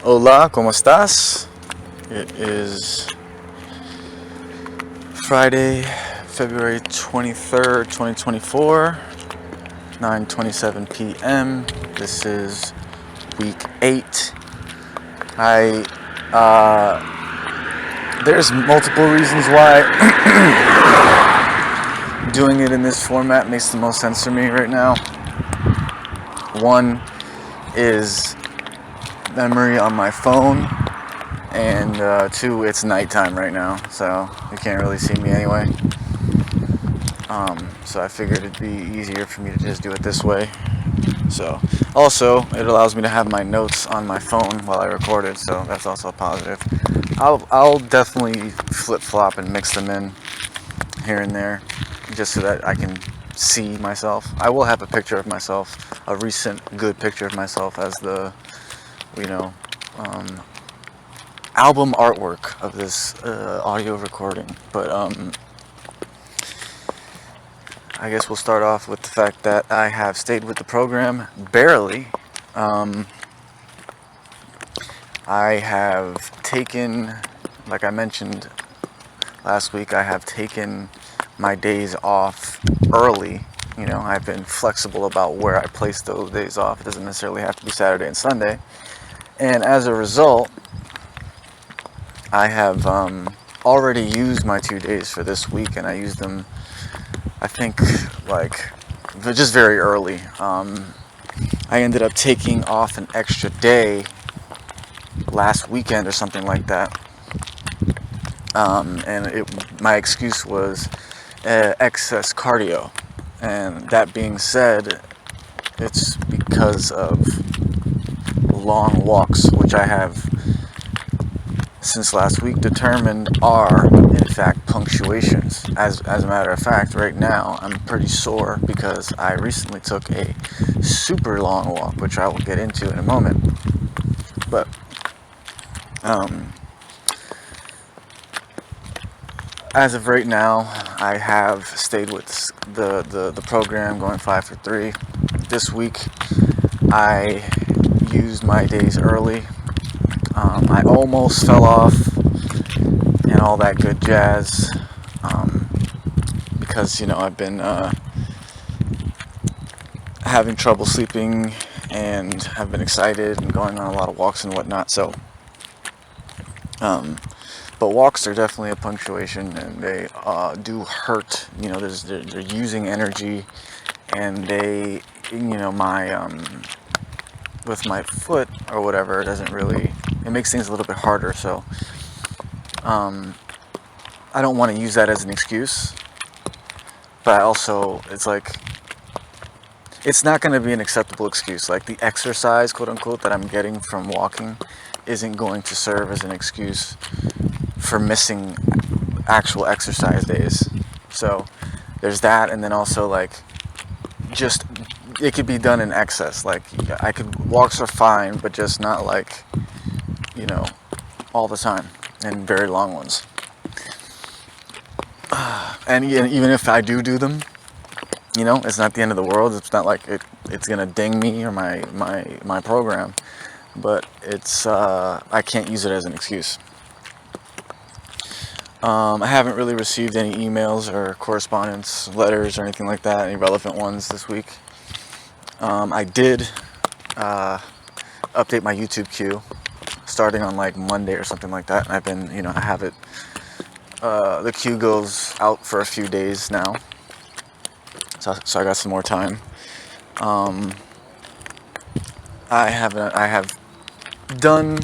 Hola, ¿cómo estás? It is Friday, February 23rd, 2024, 9:27 p.m. This is week 8. There's multiple reasons why doing it in this format makes the most sense for me right now. One is memory on my phone, and two, it's nighttime right now, so you can't really see me anyway. So I figured it'd be easier for me to just do it this way. So also, it allows me to have my notes on my phone while I record it, so that's also a positive. I'll definitely flip-flop and mix them in here and there, just so that I can see myself. I will have a picture of myself, a recent good picture of myself as the, album artwork of this audio recording. But I guess we'll start off with the fact that I have stayed with the program barely. I have taken, like I mentioned last week, I have taken my days off early. I've been flexible about where I place those days off. It doesn't necessarily have to be Saturday and Sunday. And as a result, I have already used my 2 days for this week, and I used them, I think, just very early. I ended up taking off an extra day last weekend or something like that. And my excuse was excess cardio. And that being said, it's because of long walks, which I have since last week determined are in fact punctuations. As a matter of fact, right now I'm pretty sore because I recently took a super long walk, which I will get into in a moment. But as of right now, I have stayed with the program, going 5 for 3. This week I used my days early. I almost fell off and all that good jazz, because I've been having trouble sleeping, and I've been excited and going on a lot of walks and whatnot. So but walks are definitely a punctuation, and they do hurt. They're using energy, and they, my with my foot or whatever, it makes things a little bit harder. So I don't want to use that as an excuse, but also it's not going to be an acceptable excuse. Like, the exercise, quote unquote, that I'm getting from walking isn't going to serve as an excuse for missing actual exercise days. So there's that, and then also just it could be done in excess. Walks are fine, but just not all the time, and very long ones. And even if I do them, it's not the end of the world. It's not like it's gonna ding me or my program, but it's I can't use it as an excuse. I haven't really received any emails or correspondence, letters, or anything like that, any relevant ones this week. I did update my YouTube queue starting on Monday or something like that, and I've been, I have it. The queue goes out for a few days now, so I got some more time. I have done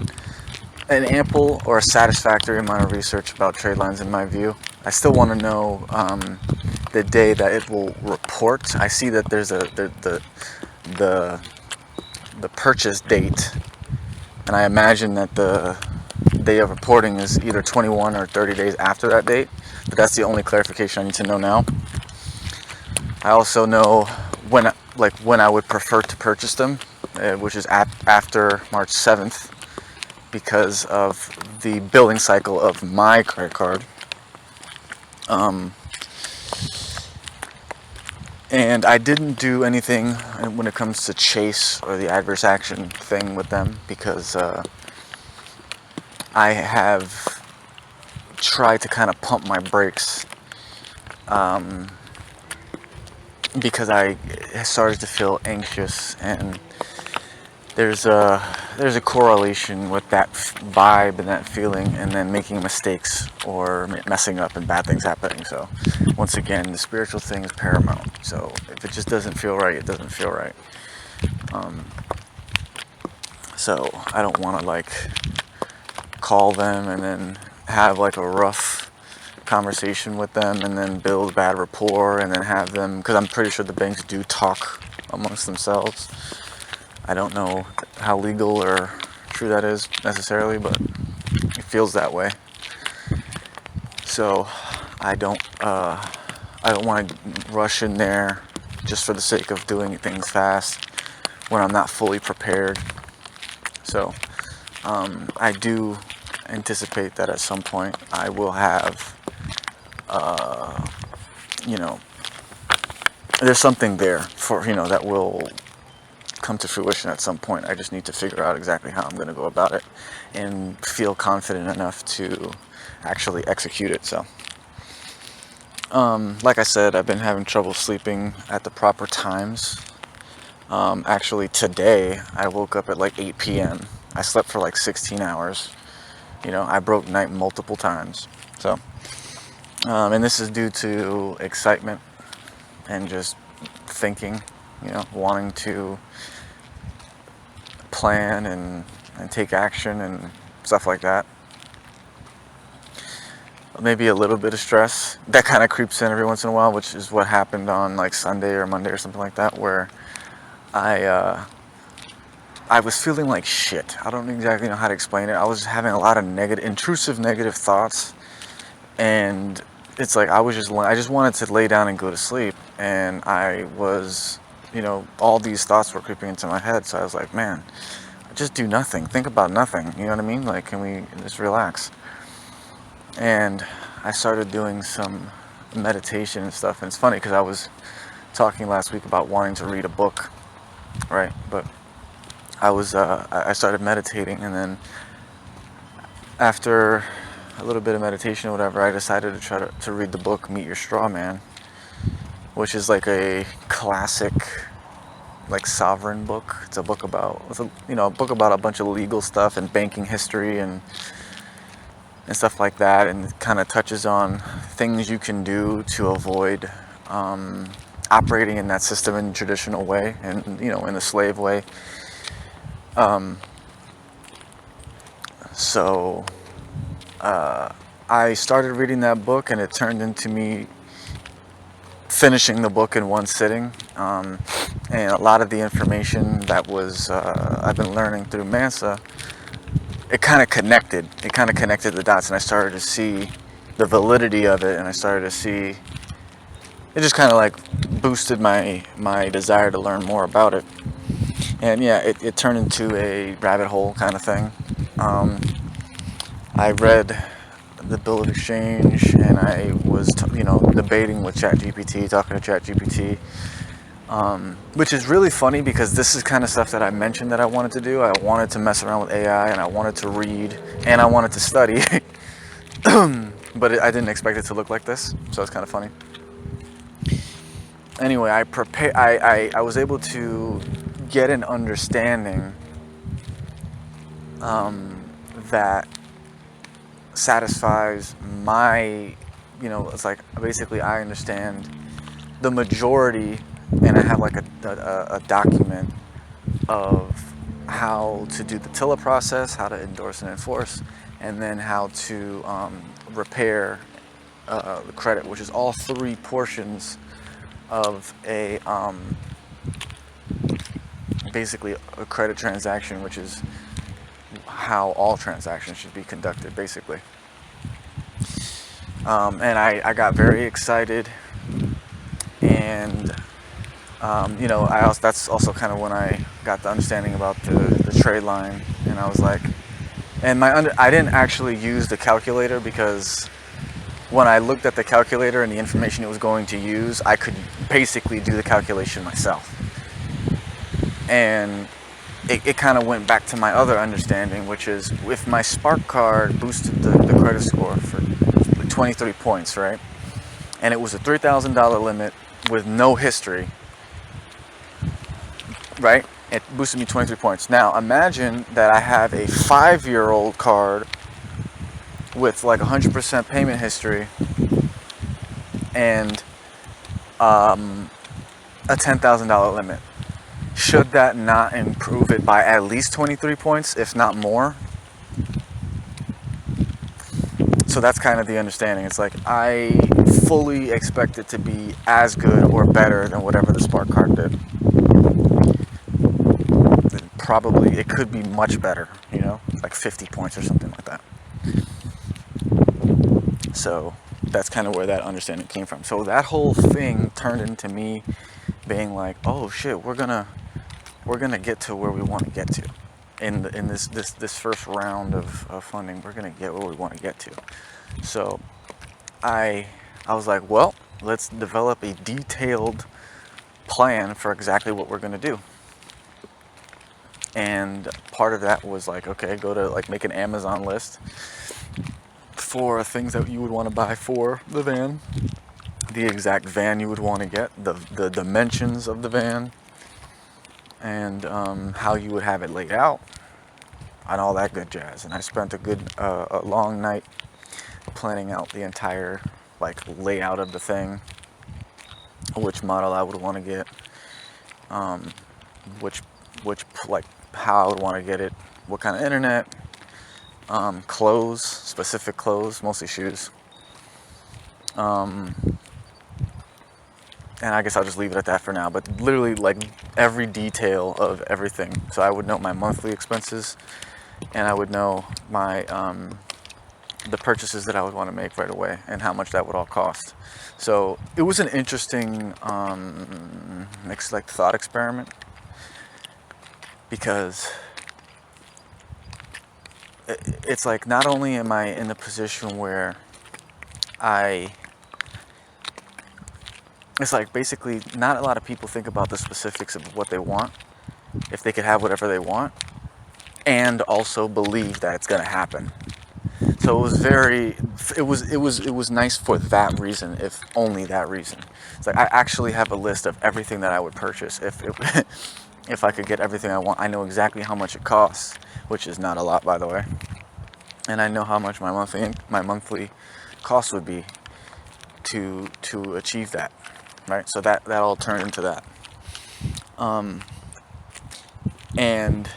an ample or satisfactory amount of research about trade lines in my view. I still want to know the day that it will report. I see that there's the purchase date, and I imagine that the day of reporting is either 21 or 30 days after that date, but that's the only clarification I need to know now. I also know when I would prefer to purchase them, which is after March 7th, because of the billing cycle of my credit card. And I didn't do anything when it comes to Chase or the adverse action thing with them, because I have tried to kind of pump my brakes because I started to feel anxious, and there's a correlation with that vibe and that feeling, and then making mistakes or messing up and bad things happening. So once again, the spiritual thing is paramount. So if it just doesn't feel right, it doesn't feel right. So I don't want to like call them and then have like a rough conversation with them and then build bad rapport and then have them, because I'm pretty sure the banks do talk amongst themselves. I don't know how legal or true that is necessarily, but it feels that way. So I don't want to rush in there just for the sake of doing things fast when I'm not fully prepared. So I do anticipate that at some point I will have, there's something there for, that will come to fruition at some point. I just need to figure out exactly how I'm going to go about it and feel confident enough to actually execute it. So, like I said, I've been having trouble sleeping at the proper times. Actually, today I woke up at like 8 p.m. I slept for like 16 hours. I broke night multiple times. So, and this is due to excitement and just thinking, wanting to plan and take action and stuff like that. Maybe a little bit of stress that kind of creeps in every once in a while, which is what happened on like Sunday or Monday or something like that, where I was feeling like shit. I don't exactly know how to explain it. I was having a lot of intrusive negative thoughts, and it's like I just wanted to lay down and go to sleep, and I was, all these thoughts were creeping into my head. So I was like, man, just do nothing. Think about nothing. You know what I mean? Like, can we just relax? And I started doing some meditation and stuff. And it's funny because I was talking last week about wanting to read a book, right? But I started meditating, and then after a little bit of meditation or whatever, I decided to try to read the book Meet Your Straw Man, which is like a classic, like sovereign book. It's a book about, a book about a bunch of legal stuff and banking history and stuff like that, and it kind of touches on things you can do to avoid operating in that system in a traditional way, and in the slave way. So I started reading that book, and it turned into me finishing the book in one sitting. And a lot of the information that was I've been learning through Mansa, it kind of connected the dots, and I started to see the validity of it, and I started to see it just kind of like boosted my desire to learn more about it. And yeah, it turned into a rabbit hole kind of thing. I read the Bill of Exchange, and I was debating with ChatGPT, talking to ChatGPT, which is really funny because this is kind of stuff that I mentioned that I wanted to do. I wanted to mess around with AI, and I wanted to read, and I wanted to study. But I didn't expect it to look like this, so it's kind of funny. Anyway, I was able to get an understanding that satisfies my, it's like basically I understand the majority, and I have like a document of how to do the TILA process, how to endorse and enforce, and then how to repair the credit, which is all three portions of a basically a credit transaction, which is how all transactions should be conducted, basically. And I got very excited, and that's also kind of when I got the understanding about the trade line, and I was like, and I didn't actually use the calculator, because when I looked at the calculator and the information it was going to use, I could basically do the calculation myself. And it kind of went back to my other understanding, which is if my Spark card boosted the credit score for 23 points, right? And it was a $3,000 limit with no history, right? It boosted me 23 points. Now imagine that I have a 5-year-old card with like 100% payment history and a $10,000 limit. Should that not improve it by at least 23 points, if not more? So that's kind of the understanding. It's like I fully expect it to be as good or better than whatever the Spark card did. Probably it could be much better, you know, like 50 points or something like that. So that's kind of where that understanding came from. So that whole thing turned into me being like, oh shit, we're gonna get to where we want to get to in this first round of funding. We're gonna get where we want to get to. So I was like, well, let's develop a detailed plan for exactly what we're gonna do. And part of that was like, okay, go to like make an Amazon list for things that you would want to buy for the van, the exact van you would want to get, the dimensions of the van, and how you would have it laid out, and all that good jazz. And I spent a long night planning out the entire like layout of the thing, which model I would want to get, which like how I would want to get it, what kind of internet, clothes, specific clothes, mostly shoes. And I guess I'll just leave it at that for now, but literally like every detail of everything. So I would know my monthly expenses, and I would know my the purchases that I would want to make right away and how much that would all cost. So it was an interesting like thought experiment, because it's like not only am I in the position where it's like basically not a lot of people think about the specifics of what they want, if they could have whatever they want, and also believe that it's going to happen. So it was nice for that reason, if only that reason. It's like I actually have a list of everything that I would purchase if I could get everything I want. I know exactly how much it costs, which is not a lot, by the way, and I know how much my monthly cost would be to achieve that, right? So that all turned into that. And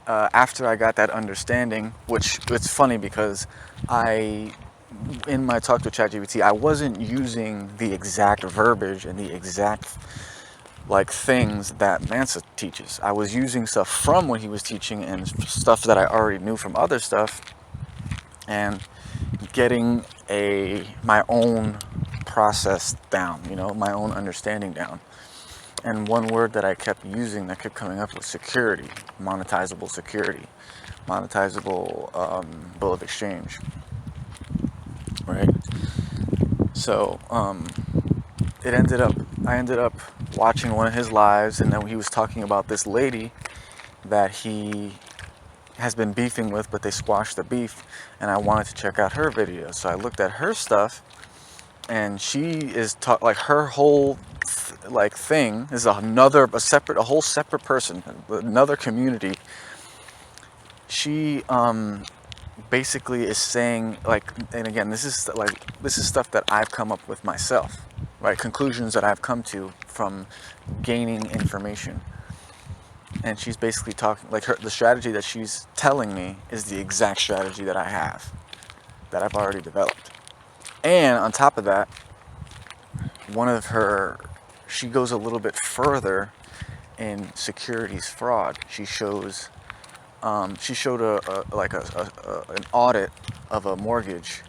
after I got that understanding, which it's funny because in my talk to ChatGPT, I wasn't using the exact verbiage and the exact like things that Mansa teaches. I was using stuff from what he was teaching and stuff that I already knew from other stuff, and getting my own process down, you know, my own understanding down. And one word that I kept using that kept coming up was security, monetizable security, monetizable bill of exchange, right? So I ended up watching one of his lives, and then he was talking about this lady that he has been beefing with, but they squashed the beef, and I wanted to check out her videos. So I looked at her stuff, and she is like her whole like thing is a whole separate person, another community. She basically is saying like, and again, this is stuff that I've come up with myself, right? Conclusions that I've come to from gaining information. And she's basically talking like the strategy that she's telling me is the exact strategy that I have, that I've already developed. And on top of that, she goes a little bit further in securities fraud. She showed an audit of a mortgage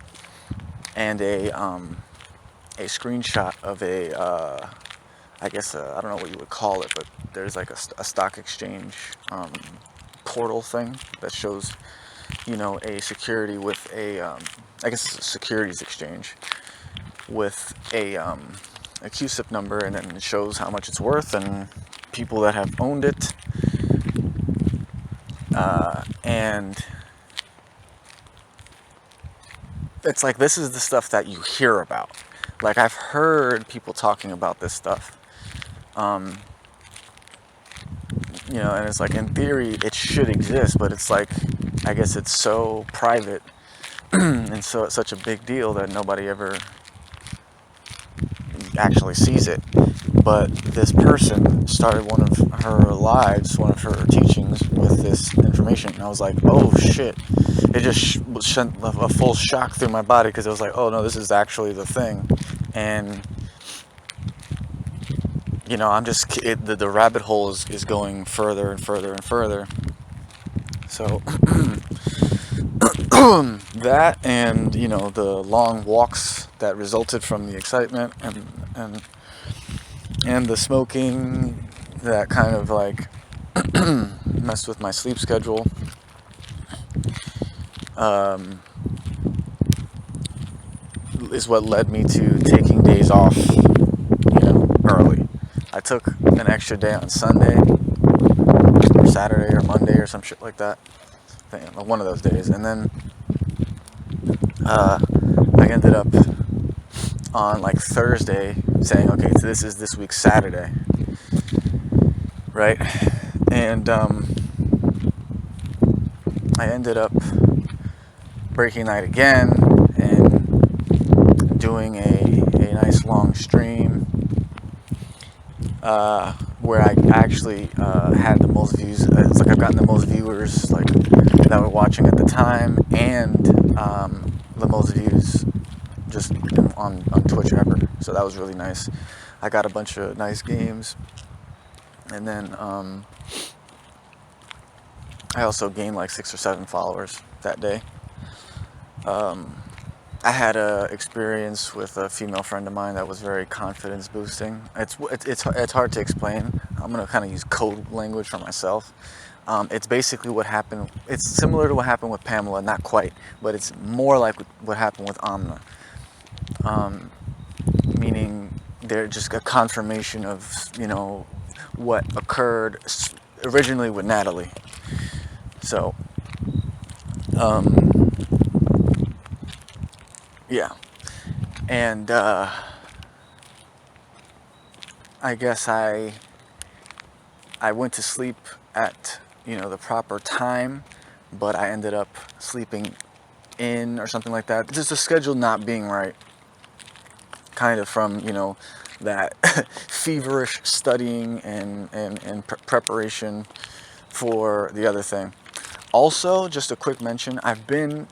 and a screenshot of I don't know what you would call it, but there's like a stock exchange portal thing that shows, you know, a security with a securities exchange with a CUSIP number, and then it shows how much it's worth and people that have owned it, And it's like, this is the stuff that you hear about. Like, I've heard people talking about this stuff. You know, and it's like, in theory, it should exist, but it's like, I guess it's so private and so it's such a big deal that nobody ever actually sees it. But this person started one of her lives, one of her teachings with this information, and I was like, oh shit. It just sent a full shock through my body, because it was like, oh no, this is actually the thing. And you know, I'm just, the rabbit hole is going further and further and further. So that, and you know, the long walks that resulted from the excitement, and the smoking that kind of like messed with my sleep schedule, is what led me to taking days off, you know, early. I took an extra day on Sunday or Saturday or Monday or some shit like that, one of those days, and then I ended up on like Thursday saying, okay, so this is this week's Saturday, right? And I ended up breaking night again and doing a nice long stream, where I actually had the most views. It's like I've gotten the most viewers like that were watching at the time, and the most views just on Twitch ever. So that was really nice. I got a bunch of nice games, and then I also gained like 6 or 7 followers that day. I had a experience with a female friend of mine that was very confidence boosting. It's hard to explain. I'm gonna kind of use code language for myself. It's basically what happened. It's similar to what happened with Pamela, not quite, but it's more like what happened with Amna. Meaning they're just a confirmation of, you know, what occurred originally with Natalie. So, yeah, and I guess I went to sleep at, you know, the proper time, but I ended up sleeping in or something like that. Just the schedule not being right, kind of from, you know, that feverish studying and preparation for the other thing. Also, just a quick mention,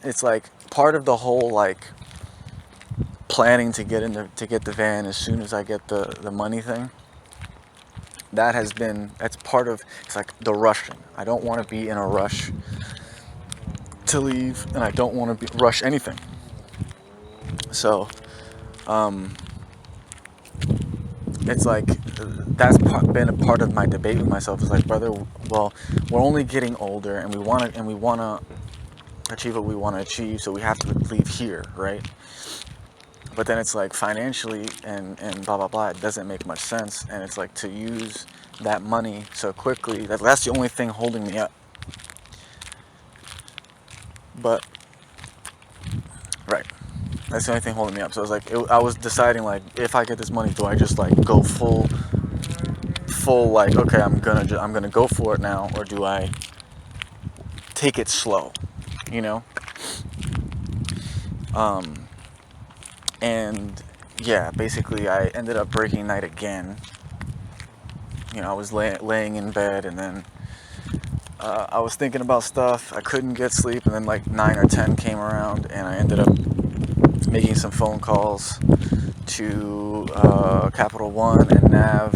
it's like part of the whole like planning to get the van as soon as I get the money thing. That's part of, it's like the rushing. I don't want to be in a rush to leave, and I don't want to rush anything. So, it's like, that's been a part of my debate with myself. It's like, brother, well, we're only getting older, and we want to achieve what we want to achieve, so we have to leave here, right? But then it's like, financially and blah blah blah, it doesn't make much sense. And it's like, to use that money so quickly, that's the only thing holding me up. But right, that's the only thing holding me up. So it's like, I was deciding, like, if I get this money, do I just like go full like, okay, I'm gonna go for it now, or do I take it slow, you know? And yeah, basically I ended up breaking night again. You know, I was laying in bed, and then I was thinking about stuff. I couldn't get sleep, and then like 9 or 10 came around, and I ended up making some phone calls to Capital One and Nav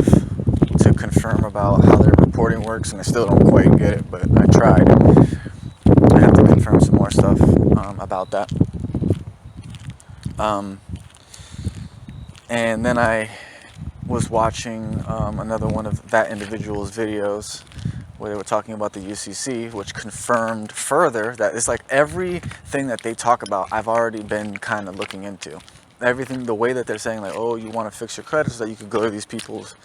to confirm about how their reporting works, and I still don't quite get it, but I tried. I have to confirm some more stuff about that. And then I was watching another one of that individual's videos where they were talking about the UCC, which confirmed further that it's like everything that they talk about, I've already been kind of looking into. Everything, the way that they're saying, like, oh, you want to fix your credit so that you could go to these people's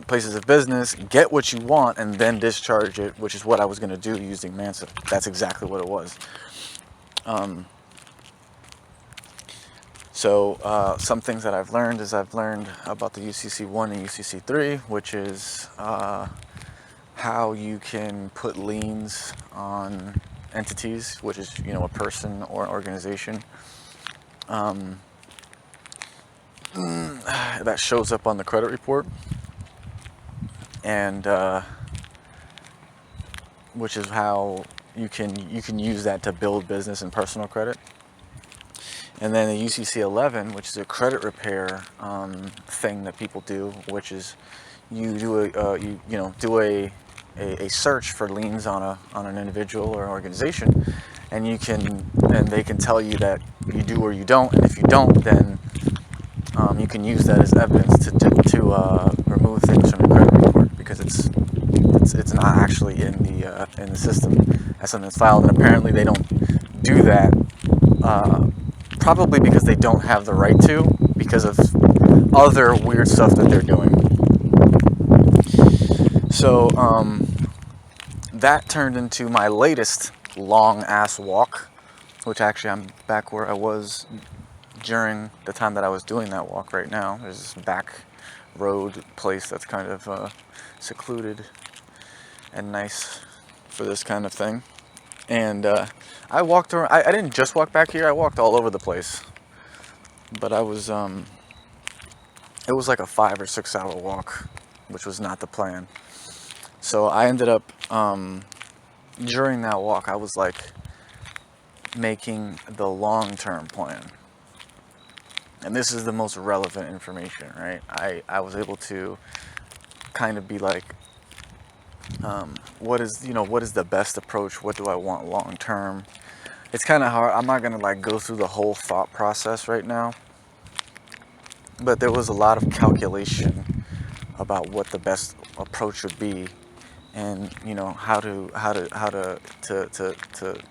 places of business, get what you want, and then discharge it, which is what I was going to do using Mansa. That's exactly what it was. So some things that I've learned is I've learned about the UCC1 and UCC3, which is how you can put liens on entities, which is, you know, a person or an organization. That shows up on the credit report, and which is how you can use that to build business and personal credit. And then the UCC11, which is a credit repair thing that people do, which is you do a search for liens on an individual or an organization, and they can tell you that you do or you don't, and if you don't, then you can use that as evidence to remove things from your credit report, because it's not actually in the system as something that's filed, and apparently they don't do that. Probably because they don't have the right to, because of other weird stuff that they're doing. So that turned into my latest long ass walk, which actually I'm back where I was during the time that I was doing that walk right now. There's this back road place that's kind of secluded and nice for this kind of thing. And I walked around. I didn't just walk back here. I walked all over the place. But I was, it was like a 5 or 6 hour walk, which was not the plan. So I ended up, during that walk, I was like making the long-term plan. And this is the most relevant information, right? I was able to kind of be like, what is the best approach? What do I want long term? It's kind of hard. I'm not gonna like go through the whole thought process right now, but there was a lot of calculation about what the best approach would be, and you know how to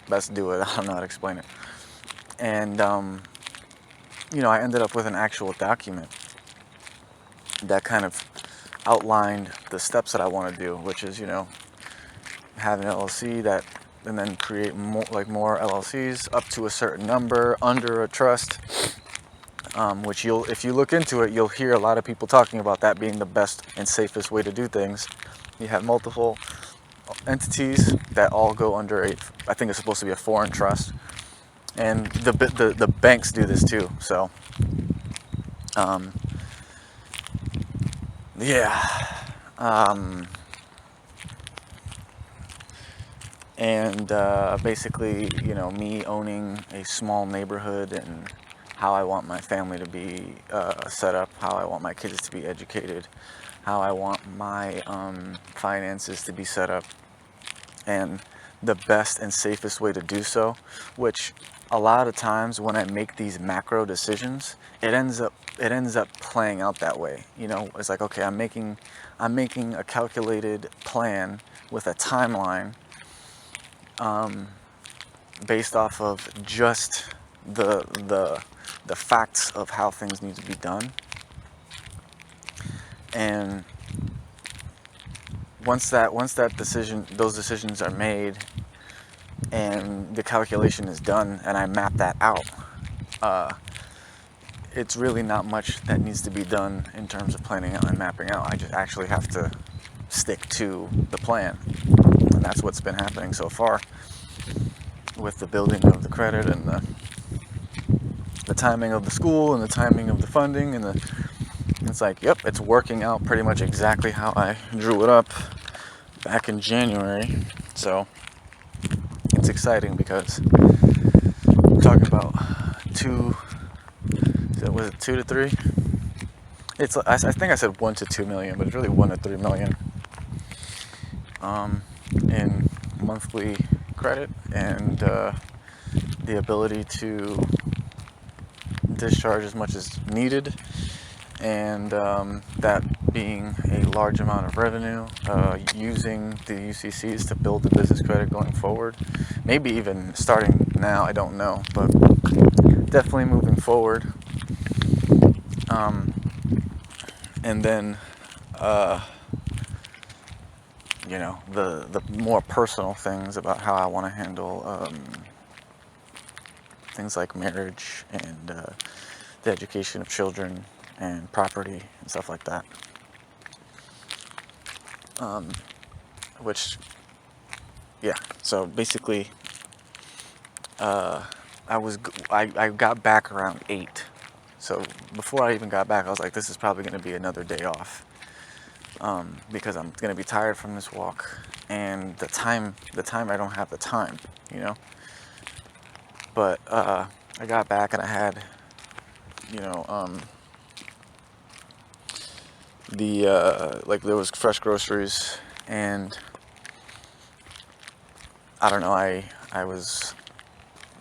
best do it. I don't know how to explain it. And I ended up with an actual document that kind of outlined the steps that I want to do, which is, have an LLC and then create more LLCs up to a certain number under a trust, which if you look into it, you'll hear a lot of people talking about that being the best and safest way to do things. You have multiple entities that all go under I think it's supposed to be a foreign trust, and the banks do this too. So, basically, me owning a small neighborhood and how I want my family to be set up, how I want my kids to be educated, how I want my finances to be set up, and the best and safest way to do so, which a lot of times when I make these macro decisions, it ends up playing out that way. It's like, okay, I'm making a calculated plan with a timeline based off of just the facts of how things need to be done. And once those decisions are made and the calculation is done and I map that out, it's really not much that needs to be done in terms of planning out and mapping out. I just actually have to stick to the plan. And that's what's been happening so far with the building of the credit and the timing of the school and the timing of the funding, and it's like, yep, it's working out pretty much exactly how I drew it up back in January. So it's exciting because we're talking about 2 to 3? I think I said 1 to 2 million, but it's really 1 to 3 million in monthly credit, and the ability to discharge as much as needed, and that being a large amount of revenue, using the UCCs to build the business credit going forward, maybe even starting now, I don't know, but definitely moving forward. And then you know, the more personal things about how I want to handle things like marriage and the education of children and property and stuff like that. Which, yeah, so basically, I got back around 8. So before I even got back, I was like, this is probably going to be another day off, because I'm going to be tired from this walk, and the time I don't have the time, you know. But I got back and I had, you know, like there was fresh groceries, and I don't know, I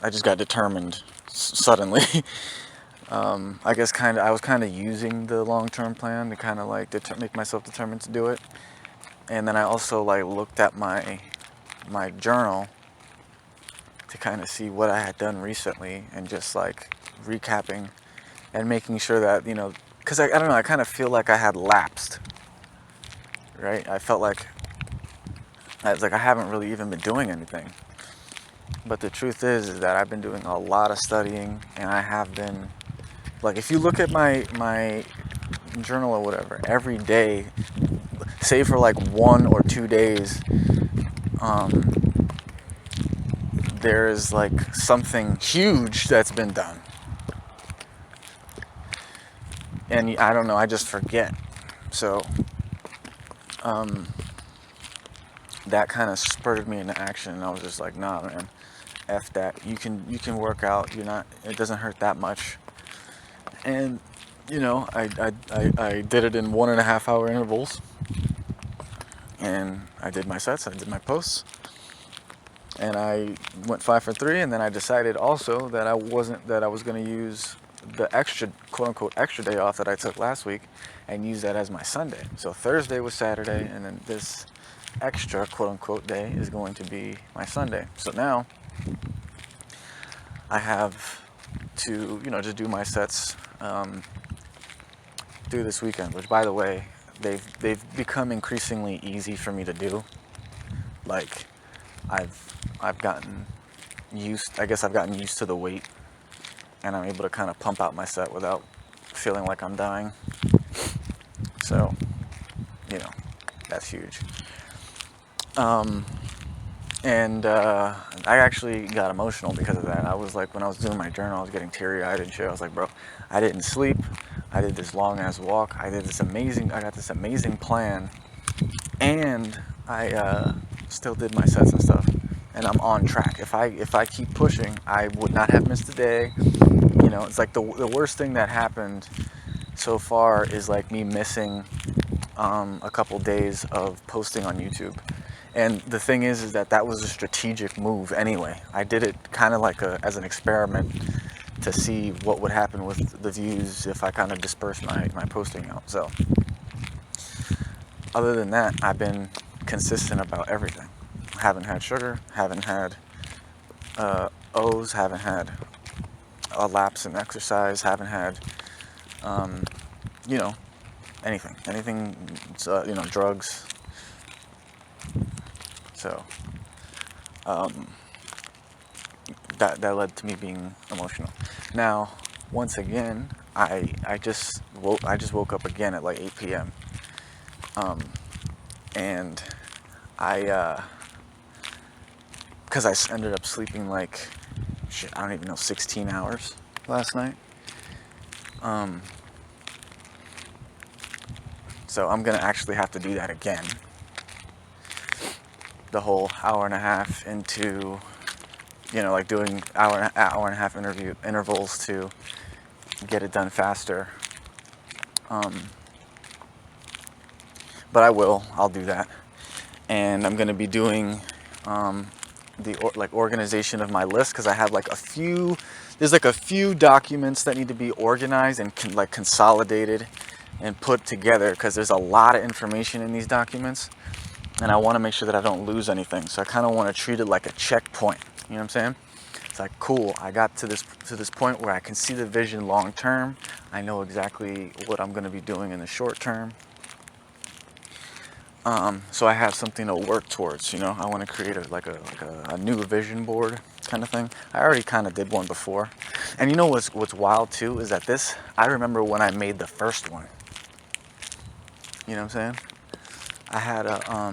just got determined suddenly. I guess I was kind of using the long-term plan to kind of like make myself determined to do it. And then I also like looked at my journal to kind of see what I had done recently, and just like recapping and making sure that, you know, because I don't know, I kind of feel like I had lapsed, right? I felt like I haven't really even been doing anything. But the truth is that I've been doing a lot of studying, and I have been, like, if you look at my journal or whatever, every day, save for like 1 or 2 days, there's like something huge that's been done. And I don't know, I just forget. So that kind of spurred me into action, and I was just like, nah, man, F that. You can work out. It doesn't hurt that much. And you know, I did it in 1.5 hour intervals, and I did my sets, I did my posts, and I went 5 for 3. And then I decided also that I was going to use the extra, quote unquote, extra day off that I took last week, and use that as my Sunday. So Thursday was Saturday, and then this extra, quote unquote, day is going to be my Sunday. So now I have to, you know, just do my sets through this weekend, which, by the way, they've become increasingly easy for me to do. Like, I've gotten used, I guess I've gotten used to the weight, and I'm able to kind of pump out my set without feeling like I'm dying. So, you know, that's huge. And I actually got emotional because of that. I was like, when I was doing my journal, I was getting teary-eyed and shit. I was like, bro, I didn't sleep. I did this long-ass walk. I got this amazing plan, and I still did my sets and stuff. And I'm on track. If I keep pushing, I would not have missed a day. You know, it's like the worst thing that happened so far is like me missing a couple days of posting on YouTube. And the thing is that was a strategic move anyway. I did it kind of like as an experiment to see what would happen with the views if I kind of disperse my posting out. So other than that, I've been consistent about everything. Haven't had sugar, haven't had O's, haven't had a lapse in exercise, haven't had, you know, anything, you know, drugs. So that led to me being emotional. Now, once again, I just woke up again at like 8 p.m. And because I ended up sleeping like, shit, I don't even know, 16 hours last night. So I'm gonna actually have to do that again. The whole hour and a half into, you know, like doing hour and a half intervals to get it done faster. But I'll do that. And I'm gonna be doing the organization of my list, because I have like there's a few documents that need to be organized and consolidated and put together, because there's a lot of information in these documents, and I want to make sure that I don't lose anything. So I kind of want to treat it like a checkpoint. You know what I'm saying? It's like, cool, I got to this point where I can see the vision long term. I know exactly what I'm going to be doing in the short term. So I have something to work towards. I want to create a new vision board kind of thing. I already kind of did one before, and what's wild too is that I remember when I made the first one. You know what I'm saying? I had I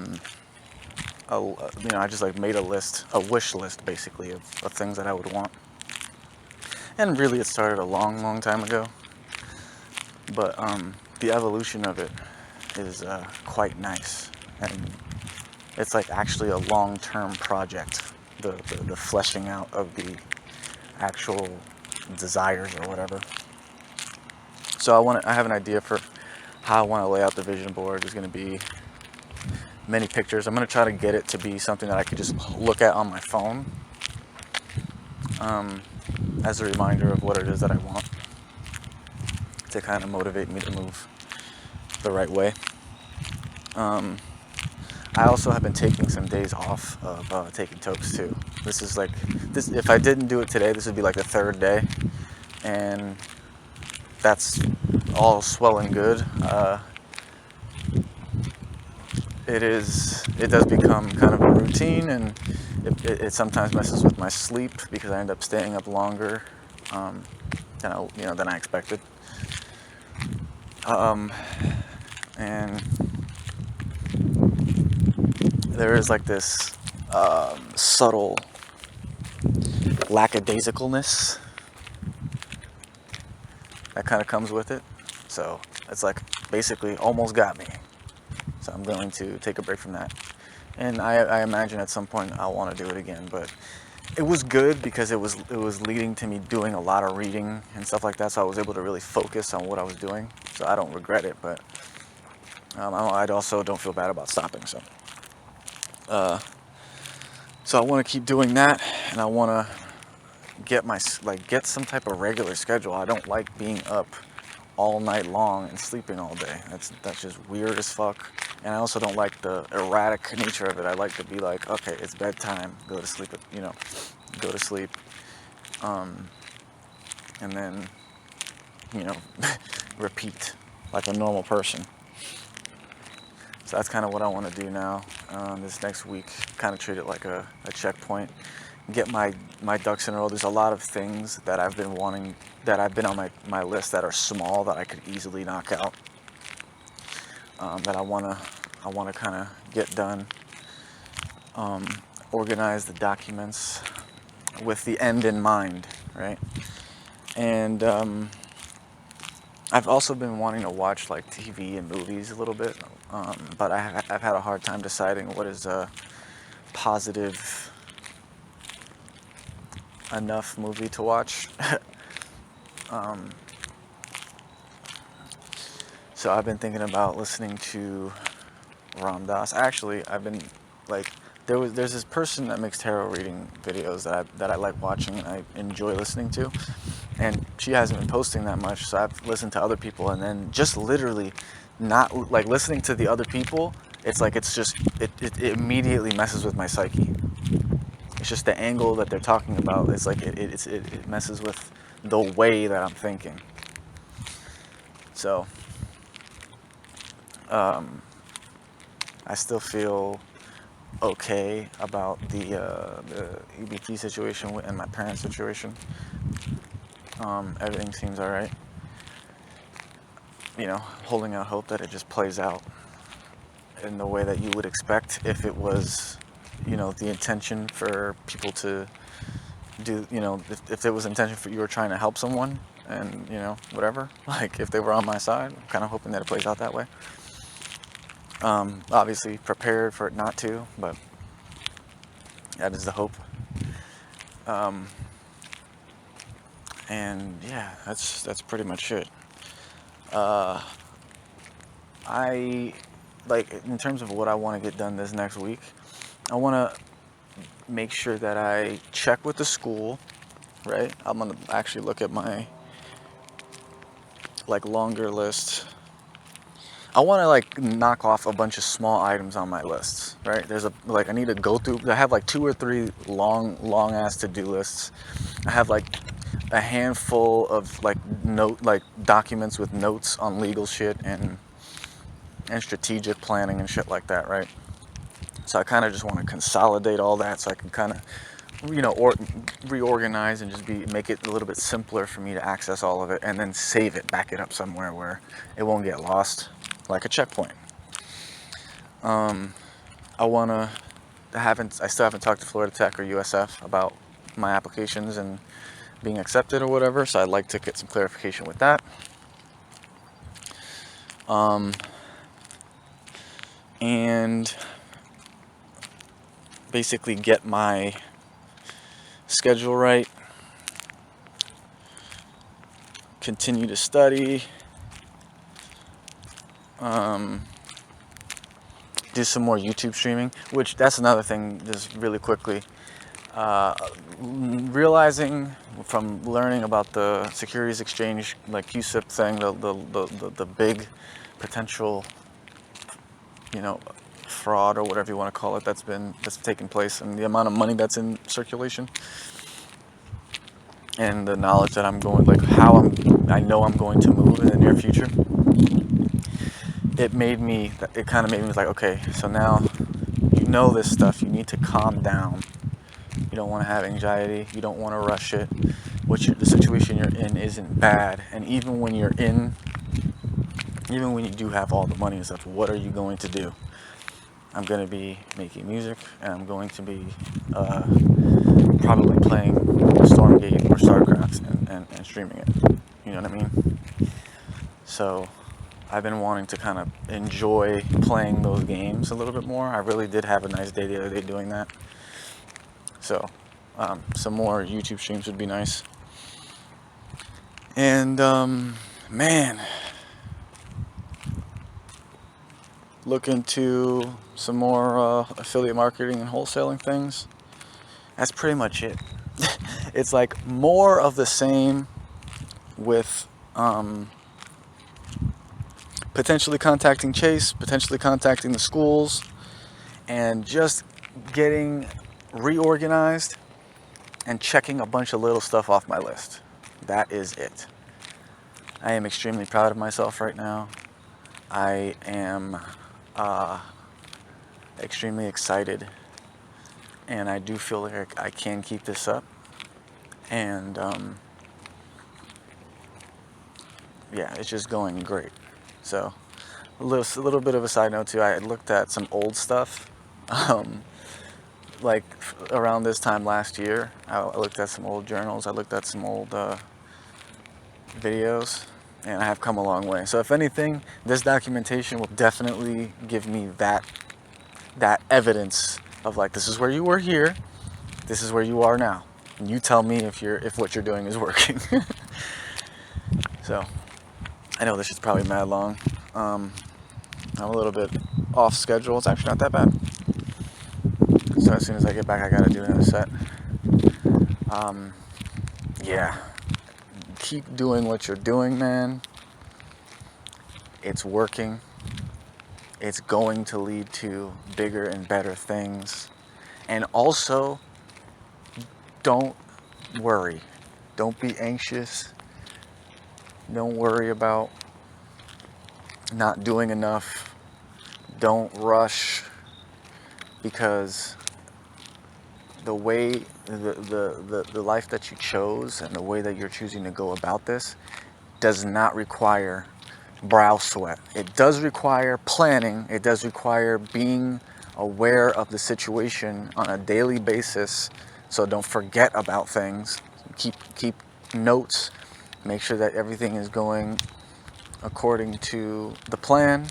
just like made a wish list basically of things that I would want, and really it started a long, long time ago. But the evolution of it is quite nice, and it's like actually a long-term project. The fleshing out of the actual desires or whatever. So I have an idea for how I want to lay out the vision board. There's going to be many pictures. I'm going to try to get it to be something that I could just look at on my phone as a reminder of what it is that I want, to kind of motivate me to move the right way. I also have been taking some days off of taking tokes too. This is like this. If I didn't do it today, this would be like the third day, and that's all swell and good. It does become kind of a routine, and it sometimes messes with my sleep because I end up staying up longer than I expected. And there is like this subtle lackadaisicalness that kind of comes with it. So it's like basically almost got me. So I'm going to take a break from that. And I imagine at some point I'll want to do it again. But it was good because it was leading to me doing a lot of reading and stuff like that. So I was able to really focus on what I was doing. So I don't regret it, but I also don't feel bad about stopping. So I want to keep doing that, and I want to get some type of regular schedule. I don't like being up all night long and sleeping all day. That's just weird as fuck. And I also don't like the erratic nature of it. I like to be like, okay, it's bedtime, go to sleep, go to sleep, and then, repeat like a normal person. So that's kind of what I want to do now. This next week, kind of treat it like a checkpoint. Get my ducks in a row. There's a lot of things that I've been wanting, that I've been on my list that are small that I could easily knock out. That I wanna kind of get done. Organize the documents with the end in mind, right? And I've also been wanting to watch like TV and movies a little bit, but I've had a hard time deciding what is a positive enough movie to watch. So I've been thinking about listening to Ram Dass. Actually, I've been like, there's this person that makes tarot reading videos that I like watching and I enjoy listening to, and she hasn't been posting that much, so I've listened to other people, and then just literally not like listening to the other people, it's like it immediately messes with my psyche. It's just the angle that they're talking about. It's like it messes with the way that I'm thinking. So I still feel okay about the EBT situation and my parents' situation. Everything seems all right. Holding out hope that it just plays out in the way that you would expect if it was, the intention for people to do, if there was intention for you were trying to help someone and, whatever, like if they were on my side, I'm kind of hoping that it plays out that way. Obviously prepared for it not to, but that is the hope. And yeah, that's pretty much it. I like, in terms of what I want to get done this next week, I want to make sure that I check with the school, right? I'm going to actually look at my like longer list. I want to like knock off a bunch of small items on my lists, right? I need to go through, I have like 2 or 3 long ass to-do lists. I have like a handful of like documents with notes on legal shit and and strategic planning and shit like that, right? So I kind of just want to consolidate all that so I can kind of, or reorganize and just make it a little bit simpler for me to access all of it, and then save it, back it up somewhere where it won't get lost, like a checkpoint. I still haven't talked to Florida Tech or USF about my applications and being accepted or whatever, so I'd like to get some clarification with that. And basically get my schedule right, continue to study, do some more YouTube streaming, which that's another thing, just really quickly. Realizing from learning about the securities exchange, like CUSIP thing, the big potential, fraud or whatever you want to call it that's taken place, and the amount of money that's in circulation, and the knowledge that I'm going, like how I know I'm going to move in the near future. It kind of made me like, okay, so now this stuff, you need to calm down. You don't want to have anxiety. You don't want to rush it. The situation you're in isn't bad. And even when you do have all the money and stuff, what are you going to do? I'm going to be making music, and I'm going to be probably playing Stormgate or StarCraft and streaming it. You know what I mean? So I've been wanting to kind of enjoy playing those games a little bit more. I really did have a nice day the other day doing that. So some more YouTube streams would be nice. And man, look into some more affiliate marketing and wholesaling things. That's pretty much it. It's like more of the same with potentially contacting Chase, potentially contacting the schools, and just getting reorganized and checking a bunch of little stuff off my list. That is it. I am extremely proud of myself right now. I am extremely excited, and I do feel like I can keep this up. And yeah, it's just going great. So a little bit of a side note too. I looked at some old stuff. Like around this time last year, I looked at some old journals. I looked at some old videos, and I have come a long way. So if anything, this documentation will definitely give me that evidence of like, this is where you were here, this is where you are now, and you tell me if what you're doing is working. So I know this is probably mad long. I'm a little bit off schedule. It's actually not that bad. So as soon as I get back, I gotta do another set. Yeah, keep doing what you're doing, man. It's working. It's going to lead to bigger and better things. And also, don't worry. Don't be anxious. Don't worry about not doing enough. Don't rush, because the way the life that you chose and the way that you're choosing to go about this does not require brow sweat. It does require planning. It does require being aware of the situation on a daily basis, so don't forget about things. Keep notes. Make sure that everything is going according to the plan,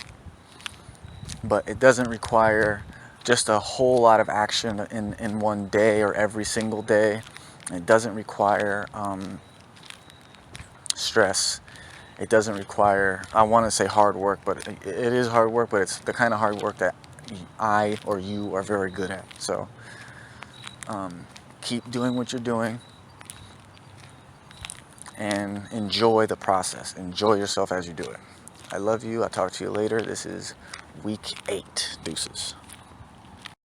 but it doesn't require just a whole lot of action in one day or every single day. It doesn't require stress. It doesn't require, I want to say hard work, but it is hard work, but it's the kind of hard work that I or you are very good at. So keep doing what you're doing and enjoy the process. Enjoy yourself as you do it. I love you. I'll talk to you later. This is week 8. Deuces.